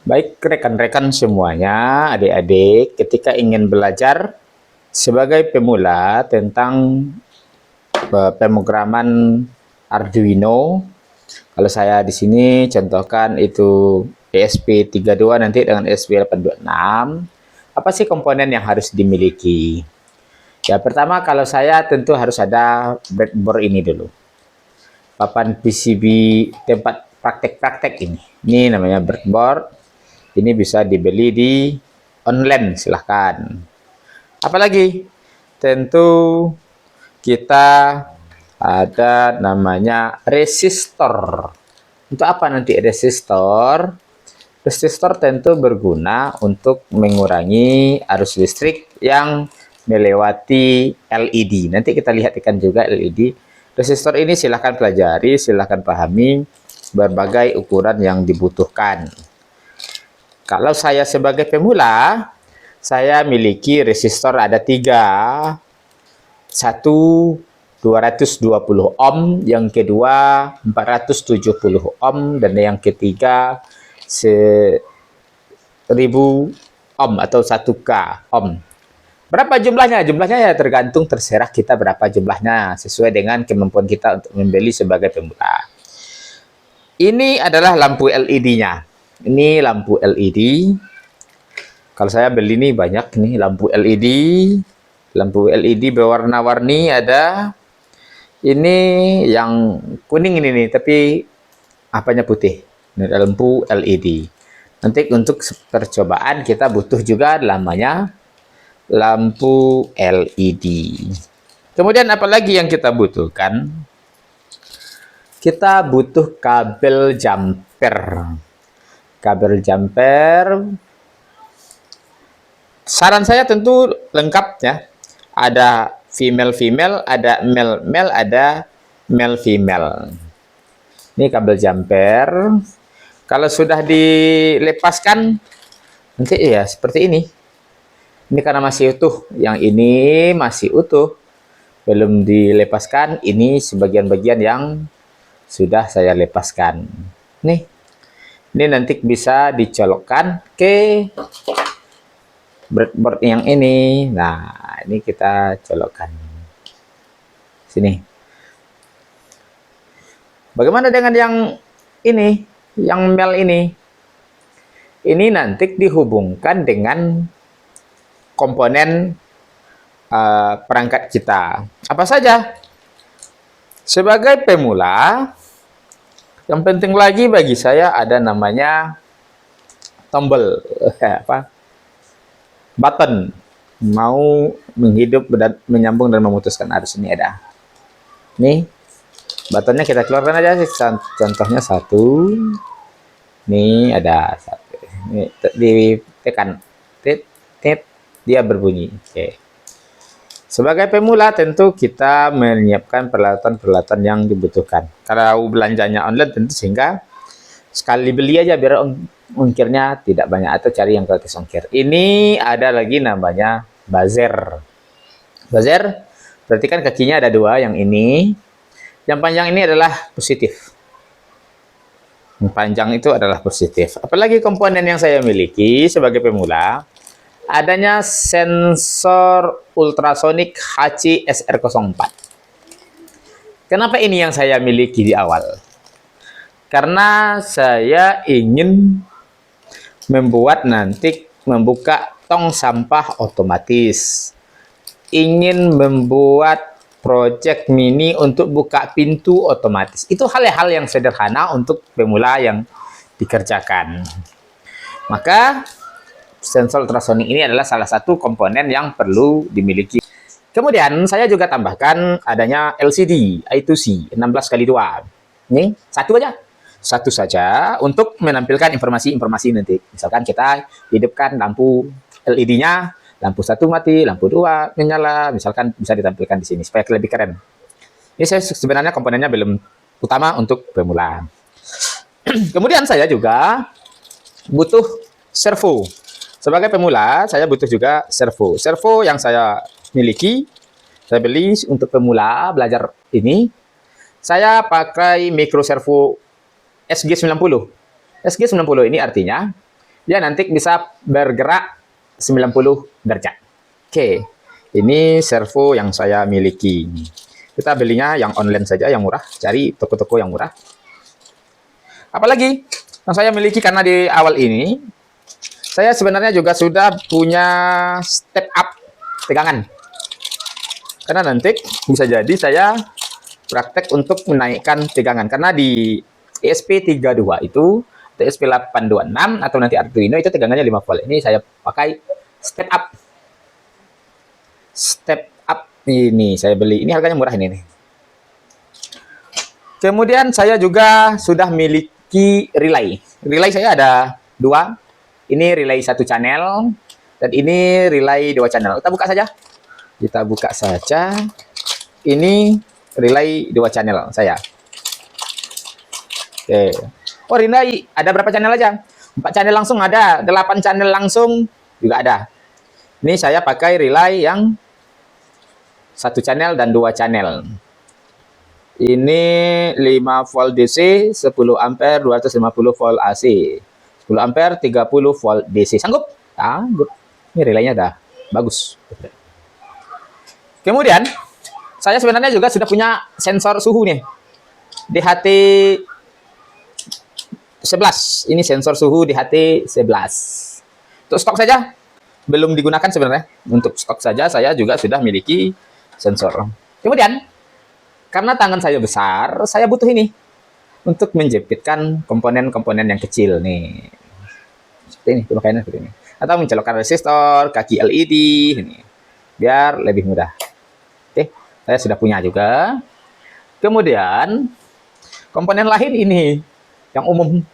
Baik rekan-rekan semuanya, adik-adik, ketika ingin belajar sebagai pemula tentang pemrograman Arduino, kalau saya di sini contohkan itu ESP32 nanti dengan ESP826, apa sih komponen yang harus dimiliki? Ya, pertama kalau saya tentu harus ada breadboard ini dulu. Papan PCB tempat praktek-praktek ini. Ini namanya breadboard. Ini bisa dibeli di online, silahkan. Apalagi? Tentu kita ada namanya resistor. Untuk apa nanti resistor? Resistor tentu berguna untuk mengurangi arus listrik yang melewati LED. Nanti kita lihatkan juga LED. Resistor ini silahkan pelajari, silahkan pahami berbagai ukuran yang dibutuhkan. Kalau saya sebagai pemula, saya miliki resistor ada 3. Satu 220 ohm, yang kedua 470 ohm, dan yang ketiga 1000 ohm atau 1K ohm. Berapa jumlahnya? Jumlahnya ya tergantung, terserah kita berapa jumlahnya, sesuai dengan kemampuan kita untuk membeli sebagai pemula. Ini adalah lampu LED-nya. Ini lampu LED. Kalau saya beli nih banyak nih lampu LED. Lampu LED berwarna-warni ada. Ini yang kuning ini nih, tapi apanya putih. Ini lampu LED. Nanti untuk percobaan kita butuh juga namanya lampu LED. Kemudian apalagi yang kita butuhkan? Kita butuh kabel jumper. Kabel jumper, saran saya tentu lengkap ya. Ada female-female, ada male-male, ada male-female. Ini kabel jumper. Kalau sudah dilepaskan, nanti ya seperti ini. Ini karena masih utuh. Yang ini masih utuh. Belum dilepaskan. Ini sebagian-bagian yang sudah saya lepaskan. Nih. Ini nanti bisa dicolokkan ke breadboard yang ini. Nah, ini kita colokkan. Sini. Bagaimana dengan yang ini? Yang mel ini? Ini nanti dihubungkan dengan komponen perangkat kita. Apa saja? Sebagai pemula, yang penting lagi bagi saya ada namanya tombol, button. Mau menghidup, menyambung dan memutuskan arus, ini ada. Nih, buttonnya kita keluarkan aja. Contohnya satu. Nih ada satu. Ini ditekan, tit, dia berbunyi. Oke. Sebagai pemula tentu kita menyiapkan peralatan-peralatan yang dibutuhkan. Kalau belanjanya online tentu sehingga sekali beli aja biar ongkirnya tidak banyak, atau cari yang gratis ongkir. Ini ada lagi namanya buzzer. Buzzer berarti kan kakinya ada 2, yang ini. Yang panjang ini adalah positif. Yang panjang itu adalah positif. Apalagi komponen yang saya miliki sebagai pemula, adanya sensor ultrasonik HC-SR04. Kenapa ini yang saya miliki di awal? Karena saya ingin membuka tong sampah otomatis. Ingin membuat project mini untuk buka pintu otomatis. Itu hal-hal yang sederhana untuk pemula yang dikerjakan. Maka sensor ultrasonik ini adalah salah satu komponen yang perlu dimiliki. Kemudian saya juga tambahkan adanya LCD I2C 16x2. Ini satu aja. Satu saja untuk menampilkan informasi-informasi nanti. Misalkan kita hidupkan lampu LED-nya, lampu 1 mati, lampu 2 menyala, misalkan bisa ditampilkan di sini supaya lebih keren. Ini saya sebenarnya komponennya belum utama untuk pemula. Kemudian saya juga butuh servo. Sebagai pemula, saya butuh juga servo. Servo yang saya miliki, saya beli untuk pemula belajar ini. Saya pakai micro servo SG90. SG90 ini artinya dia nanti bisa bergerak 90 derajat. Oke, ini servo yang saya miliki. Kita belinya yang online saja, yang murah. Cari toko-toko yang murah. Apalagi yang saya miliki karena di awal ini, saya sebenarnya juga sudah punya step up tegangan. Karena nanti bisa jadi saya praktek untuk menaikkan tegangan. Karena di ESP32 itu, ESP826 atau nanti Arduino itu tegangannya 5 volt. Ini saya pakai step up. Step up ini saya beli. Ini harganya murah ini nih. Kemudian saya juga sudah miliki relay. Relay saya ada 2. Ini relay 1 channel dan ini relay 2 channel. Kita buka saja. Kita buka saja. Ini relay 2 channel saya. Oke. Oh, relay ada berapa channel aja? 4 channel langsung ada, 8 channel langsung juga ada. Ini saya pakai relay yang 1 channel dan 2 channel. Ini 5 volt DC, 10 ampere, 250 volt AC. 10 ampere, 30 volt DC. Sanggup? Sanggup. Ini relaynya dah bagus. Kemudian, saya sebenarnya juga sudah punya sensor suhu nih. DHT 11. Ini sensor suhu DHT 11. Untuk stok saja, belum digunakan sebenarnya. Untuk stok saja, saya juga sudah miliki sensor. Kemudian, karena tangan saya besar, saya butuh ini untuk menjepitkan komponen-komponen yang kecil nih. Seperti ini, pemakaiannya seperti ini. Atau mencolokkan resistor, kaki LED, ini. Biar lebih mudah. Oke, saya sudah punya juga. Kemudian, komponen lain ini, yang umum.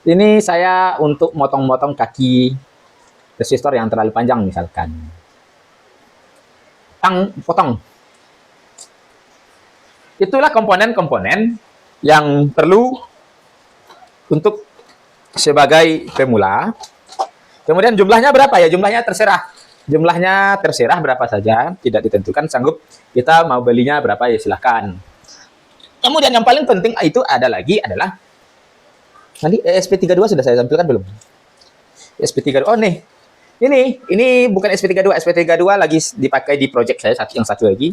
Ini saya untuk motong-motong kaki resistor yang terlalu panjang misalkan. Potong. Itulah komponen-komponen yang perlu untuk sebagai pemula. Kemudian jumlahnya berapa ya? Jumlahnya terserah. Jumlahnya terserah berapa saja, tidak ditentukan. Sanggup kita mau belinya berapa ya silahkan. Kemudian yang paling penting itu adalah nanti ESP32 sudah saya tampilkan belum? ESP32. Oh nih. Ini bukan ESP32. ESP32 lagi dipakai di project saya yang satu lagi.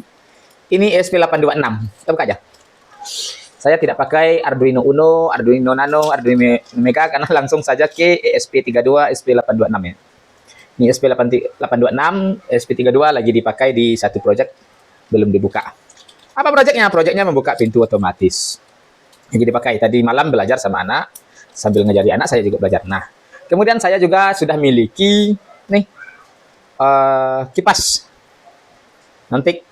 Ini ESP826. Kita buka aja. Saya tidak pakai Arduino Uno, Arduino Nano, Arduino Mega karena langsung saja ke ESP32, ESP826 ya. Ini ESP826, ESP32 lagi dipakai di satu project, belum dibuka. Apa projectnya? Projectnya membuka pintu otomatis. Lagi dipakai. Tadi malam belajar sama anak, sambil ngajari anak saya juga belajar. Nah, kemudian saya juga sudah miliki nih kipas. Nanti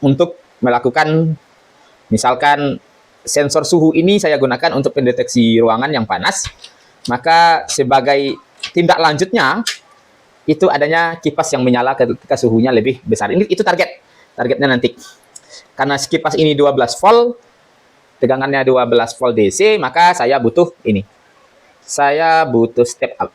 untuk melakukan misalkan sensor suhu ini saya gunakan untuk pendeteksi ruangan yang panas, maka sebagai tindak lanjutnya itu adanya kipas yang menyala ketika suhunya lebih besar. Itu targetnya nanti. Karena kipas ini 12 volt, tegangannya 12 volt DC, maka saya butuh ini. Saya butuh step up.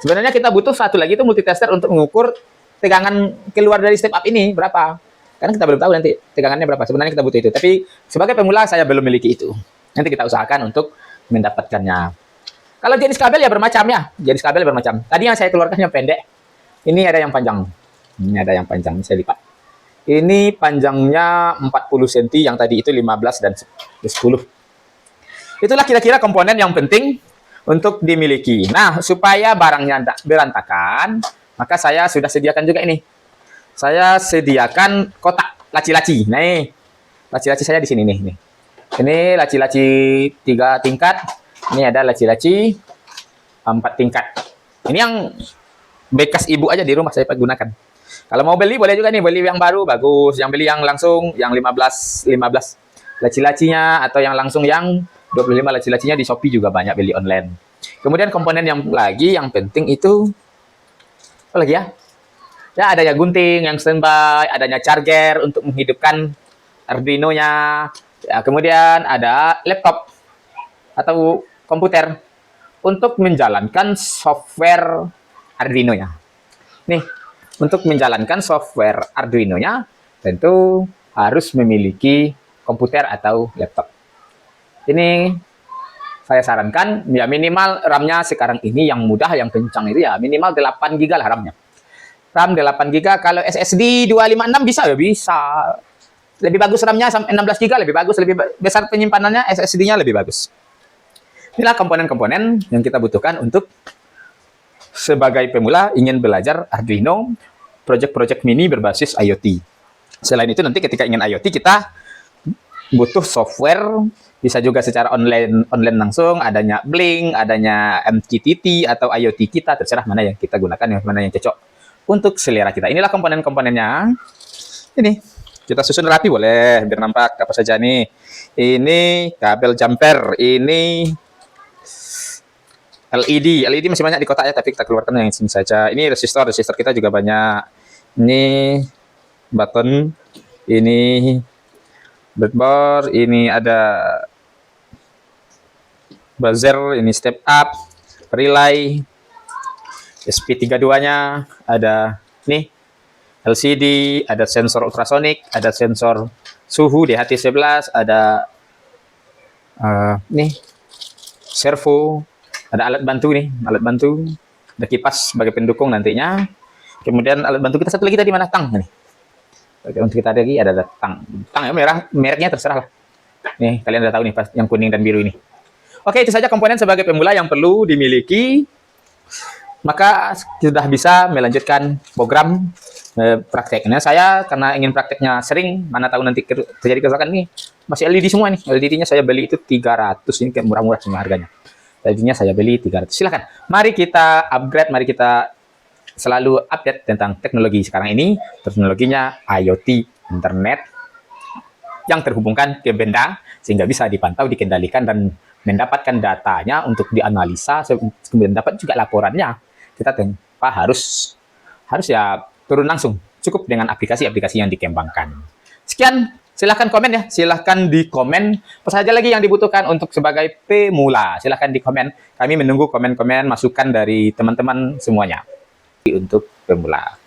Sebenarnya kita butuh satu lagi itu multitester untuk mengukur tegangan keluar dari step up ini berapa. Karena kita belum tahu nanti tegangannya berapa. Sebenarnya kita butuh itu. Tapi sebagai pemula saya belum memiliki itu. Nanti kita usahakan untuk mendapatkannya. Kalau jenis kabel ya bermacam ya. Jenis kabel bermacam. Tadi yang saya keluarkan yang pendek. Ini ada yang panjang. Ini ada yang panjang. Saya lipat. Ini panjangnya 40 cm. Yang tadi itu 15 dan 10. Itulah kira-kira komponen yang penting untuk dimiliki. Nah, supaya barangnya tidak berantakan, maka saya sudah sediakan juga ini. Saya sediakan kotak laci-laci. Nih, laci-laci saya di sini nih. Ini laci-laci 3 tingkat. Ini ada laci-laci 4 tingkat. Ini yang bekas ibu aja di rumah saya gunakan. Kalau mau beli boleh juga nih, beli yang baru bagus. Yang beli yang langsung yang 15 laci-lacinya atau yang langsung yang 25 laci-lacinya di Shopee juga banyak beli online. Kemudian komponen yang penting itu apa lagi ya? Ya, adanya gunting yang standby, adanya charger untuk menghidupkan Arduino-nya. Ya, kemudian ada laptop atau komputer untuk menjalankan software Arduino-nya. Nih, untuk menjalankan software Arduino-nya tentu harus memiliki komputer atau laptop. Ini saya sarankan ya minimal RAM-nya sekarang ini yang mudah, yang kencang itu ya minimal 8 GB lah RAM-nya. RAM 8 GB, kalau SSD 256 bisa ya bisa. Lebih bagus RAM-nya sampai 16 GB, lebih bagus, lebih besar penyimpanannya, SSD-nya lebih bagus. Inilah komponen-komponen yang kita butuhkan untuk sebagai pemula ingin belajar Arduino, project-project mini berbasis IoT. Selain itu nanti ketika ingin IoT kita butuh software, bisa juga secara online langsung, adanya Blink, adanya MQTT atau IoT kita, terserah mana yang kita gunakan, mana yang cocok untuk selera kita. Inilah komponen-komponennya. Ini kita susun rapi boleh, biar nampak apa saja nih. Ini kabel jumper, ini LED masih banyak di kotak ya, tapi kita keluarkan yang sini saja. Ini resistor kita juga banyak. Ini button, ini breadboard, ini ada buzzer, ini step up, relay, SP32-nya, ada nih LCD, ada sensor ultrasonic, ada sensor suhu DHT11, ada nih servo, ada alat bantu nih, ada kipas sebagai pendukung nantinya. Kemudian alat bantu kita satu lagi tadi mana, tang nih. Untuk kita lagi ada tang yang merah, mereknya terserah lah. Nih kalian udah tahu nih pas yang kuning dan biru ini. Oke, itu saja komponen sebagai pemula yang perlu dimiliki. Maka sudah bisa melanjutkan program prakteknya. Saya karena ingin prakteknya sering, mana tahu nanti terjadi kerusakan nih. Masih LED semua nih. LED-nya saya beli itu 300, ini kayak murah-murah semua harganya. LED-nya saya beli 300. Silakan. Mari kita upgrade, mari kita selalu update tentang teknologi sekarang ini. Teknologinya IoT, internet yang terhubungkan ke benda sehingga bisa dipantau, dikendalikan dan mendapatkan datanya untuk dianalisa, kemudian dapat juga laporannya. Kita tanpa harus ya turun langsung, cukup dengan aplikasi-aplikasi yang dikembangkan. Sekian, silahkan komen ya, silahkan di komen apa saja lagi yang dibutuhkan untuk sebagai pemula. Silahkan di komen, kami menunggu komen-komen masukan dari teman-teman semuanya untuk pemula.